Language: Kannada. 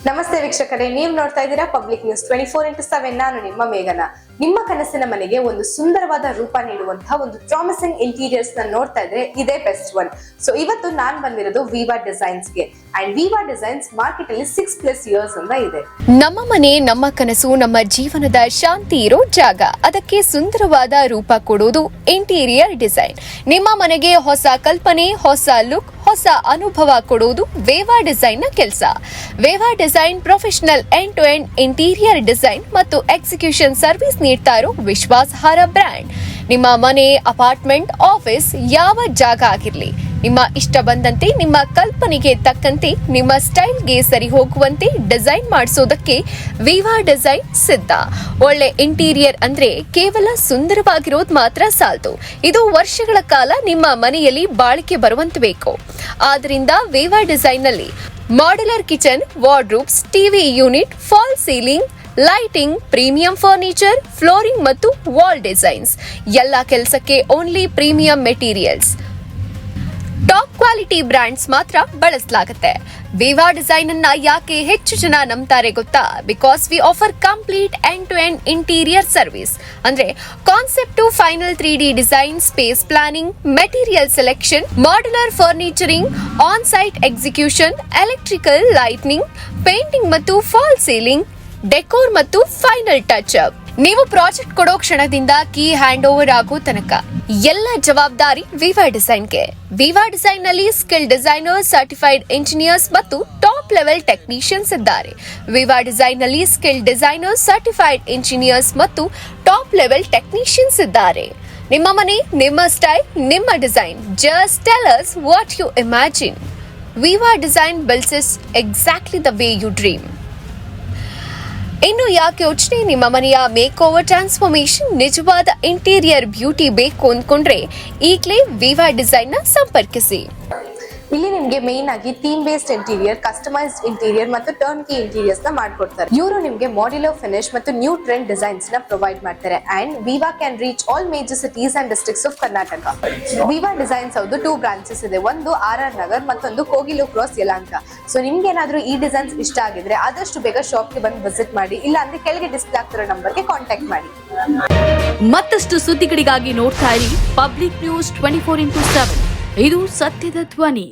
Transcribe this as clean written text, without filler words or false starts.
ನಮಸ್ತೆ ವೀಕ್ಷಕರೇ, ನೀವು ನೋಡ್ತಾ ಇದ್ದೀರಾ ಪಬ್ಲಿಕ್ ನ್ಯೂಸ್ 24x7. ನಾನು ನಿಮ್ಮ ಮೇಘನ. ನಿಮ್ಮ ಕನಸಿನ ಮನೆಗೆ ಒಂದು ಸುಂದರವಾದ ರೂಪ ನೀಡುವಂತಹ ಒಂದು ಪ್ರಾಮಿಸಿಂಗ್ ಇಂಟೀರಿಯರ್ಸ್ ನ ನೋಡ್ತಾ ಇದ್ರೆ ಇದೇ ಬೆಸ್ಟ್ ಒನ್. ಸೊ ಇವತ್ತು ನಾನ್ ಬಂದಿರೋದು ವಿವಾ ಡಿಸೈನ್ಸ್ ಗೆ. ಅಂಡ್ ವಿವಾ ಡಿಸೈನ್ಸ್ ಮಾರ್ಕೆಟ್ ಅಲ್ಲಿ 6+ years ಅಂತ ಇದೆ. ನಮ್ಮ ಮನೆ ನಮ್ಮ ಕನಸು, ನಮ್ಮ ಜೀವನದ ಶಾಂತಿ ಇರೋ ಜಾಗ. ಅದಕ್ಕೆ ಸುಂದರವಾದ ರೂಪ ಕೊಡೋದು ಇಂಟೀರಿಯರ್ ಡಿಸೈನ್. ನಿಮ್ಮ ಮನೆಗೆ ಹೊಸ ಕಲ್ಪನೆ, ಹೊಸ ಲುಕ್, ಹೊಸ ಅನುಭವ ಕೊಡೋದು ವೇವಾ ಡಿಸೈನ್ ನ ಕೆಲಸ. Viva design professional end to end interior design ಮತ್ತು ಎಕ್ಸಿಕ್ಯೂಷನ್ ಸರ್ವಿಸ್ ನೀಡ್ತಾ ಇರೋ ವಿಶ್ವಾಸಾರ್ಹ ಬ್ರ್ಯಾಂಡ್. ನಿಮ್ಮ ಮನೆ, ಅಪಾರ್ಟ್ಮೆಂಟ್, ಆಫೀಸ್ ಯಾವ ಜಾಗ ಆಗಿರ್ಲಿ, ನಿಮ್ಮ ಇಷ್ಟ ಬಂದಂತೆ, ನಿಮ್ಮ ಕಲ್ಪನೆಗೆ ತಕ್ಕಂತೆ, ನಿಮ್ಮ ಸ್ಟೈಲ್ಗೆ ಸರಿ ಹೋಗುವಂತೆ ಡಿಸೈನ್ ಮಾಡಿಸೋದಕ್ಕೆ ವಿವಾ ಡಿಸೈನ್ ಸಿದ್ಧ. ಒಳ್ಳೆ ಇಂಟೀರಿಯರ್ ಅಂದ್ರೆ ಕೇವಲ ಸುಂದರವಾಗಿರೋದು ಮಾತ್ರ ಸಾಲದು, ಇದು ವರ್ಷಗಳ ಕಾಲ ನಿಮ್ಮ ಮನೆಯಲ್ಲಿ ಬಾಳಿಕೆ ಬರುವಂತೆ ಬೇಕು. ಆದ್ರಿಂದ ವಿವಾ ಡಿಸೈನ್ ನಲ್ಲಿ modular kitchen, wardrobes, TV unit, fall ceiling, lighting, premium furniture, flooring ಮತ್ತು ವಾಲ್ ಡಿಸೈನ್ಸ್ ಎಲ್ಲ ಕೆಲಸಕ್ಕೆ only premium materials, top quality brands ಮಾತ್ರ ಬಳಸಲಾಗುತ್ತೆ. ವಿವಾ ಡಿಸೈನ್ ಅನ್ನ ಯಾಕೆ ಹೆಚ್ಚು ಜನ ನಂಬ್ತಾರೆ ಗೊತ್ತಾ? Because we offer complete end to end interior service. ಅಂದ್ರೆ concept to final 3D design, space planning, material selection, modular furnishing, on site execution, electrical, lightning, painting ಮತ್ತು ಫಾಲ್ ಸೀಲಿಂಗ್, ಡೆಕೋರ್ ಮತ್ತು ಫೈನಲ್ ಟಚ್ ಅಪ್. ನೀವು ಪ್ರಾಜೆಕ್ಟ್ ಕೊಡೋ ಕ್ಷಣದಿಂದ ಕೀ ಹ್ಯಾಂಡ್ ಓವರ್ ಆಗೋ ತನಕ ಎಲ್ಲ ಜವಾಬ್ದಾರಿ ವಿವಾ ಡಿಸೈನ್ಗೆ. ವಿವಾ ಡಿಸೈನ್ ನಲ್ಲಿ ಸ್ಕಿಲ್ ಡಿಸೈನರ್ಸ್, ಸರ್ಟಿಫೈಡ್ ಇಂಜಿನಿಯರ್ಸ್ ಮತ್ತು ಟಾಪ್ ಲೆವೆಲ್ ಟೆಕ್ನಿಷಿಯನ್ಸ್ ಇದ್ದಾರೆ. ವಿವಾ ಡಿಸೈನ್ ನಲ್ಲಿ ಸ್ಕಿಲ್ ಡಿಸೈನರ್ಸ್, ಸರ್ಟಿಫೈಡ್ ಇಂಜಿನಿಯರ್ಸ್ ಮತ್ತು ಟಾಪ್ ಲೆವೆಲ್ ಟೆಕ್ನಿಷಿಯನ್ಸ್ ಇದ್ದಾರೆ. ನಿಮ್ಮ ಮನೆ, ನಿಮ್ಮ ಸ್ಟೈಲ್, ನಿಮ್ಮ design. Just tell us what you imagine. Viva design builds it exactly the way you dream. ಇನ್ನು ಯಾಕೆ ಯೋಚನೆ, ನಿಮ್ಮ ಮನೆಯ ಮೇಕ್ ಓವರ್, ಟ್ರಾನ್ಸ್ಫಾರ್ಮೇಶನ್, ನಿಜವಾದ ಇಂಟೀರಿಯರ್ ಬ್ಯೂಟಿ ಬೇಕು ಅಂದ್ಕೊಂಡ್ರೆ ಈಗಲೇ ವಿವಾ ಡಿಸೈನ್ ನ ಸಂಪರ್ಕಿಸಿ. ಇಲ್ಲಿ ನಿಮ್ಗೆ ಮೇನ್ ಆಗಿ theme based interior, customised interior ಮತ್ತು ಟರ್ನ್ ಕಿ ಇಂಟೀರಿಯರ್ಸ್ ನ ಮಾಡ್ಕೊಡ್ತಾರೆ. ಇವರು ನಿಮ್ಗೆ ಮಾಡ್ಯುಲರ್ ಫಿನಿಶ್ ಮತ್ತು ನ್ಯೂ ಟ್ರೆಂಡ್ ಡಿಸೈನ್ಸ್ ನ ಪ್ರೊವೈಡ್ ಮಾಡ್ತಾರೆ. And Viva can reach all major cities and districts of Karnataka. Viva designs ಅವ್ರದ್ದು 2 ಬ್ರಾಂಚಸ್ ಇದೆ. ಒಂದು RR ನಗರ್, ಮತ್ತೊಂದು ಕೋಗಿಲು ಕ್ರಾಸ್, ಯಲಹಂಕ. ಸೊ ನಿಮ್ಗೆ ಏನಾದ್ರೂ ಈ ಡಿಸೈನ್ಸ್ ಇಷ್ಟ ಆಗಿದ್ರೆ ಆದಷ್ಟು ಬೇಗ ಶಾಪ್ಗೆ ಬಂದು ವಿಸಿಟ್ ಮಾಡಿ. ಇಲ್ಲ ಅಂದ್ರೆ ಕೆಳಗೆ ಡಿಸ್ಪ್ಲೇ ಆಗ್ತಿರೋ ನಂಬರ್ಗೆ ಕಾಂಟ್ಯಾಕ್ಟ್ ಮಾಡಿ. ಮತ್ತಷ್ಟು ಸುದ್ದಿಗಳಿಗಾಗಿ ನೋಡ್ತಾ ಇರಿ ಪಬ್ಲಿಕ್ ನ್ಯೂಸ್ 24x7. ಇದು ಸತ್ಯದ ಧ್ವನಿ.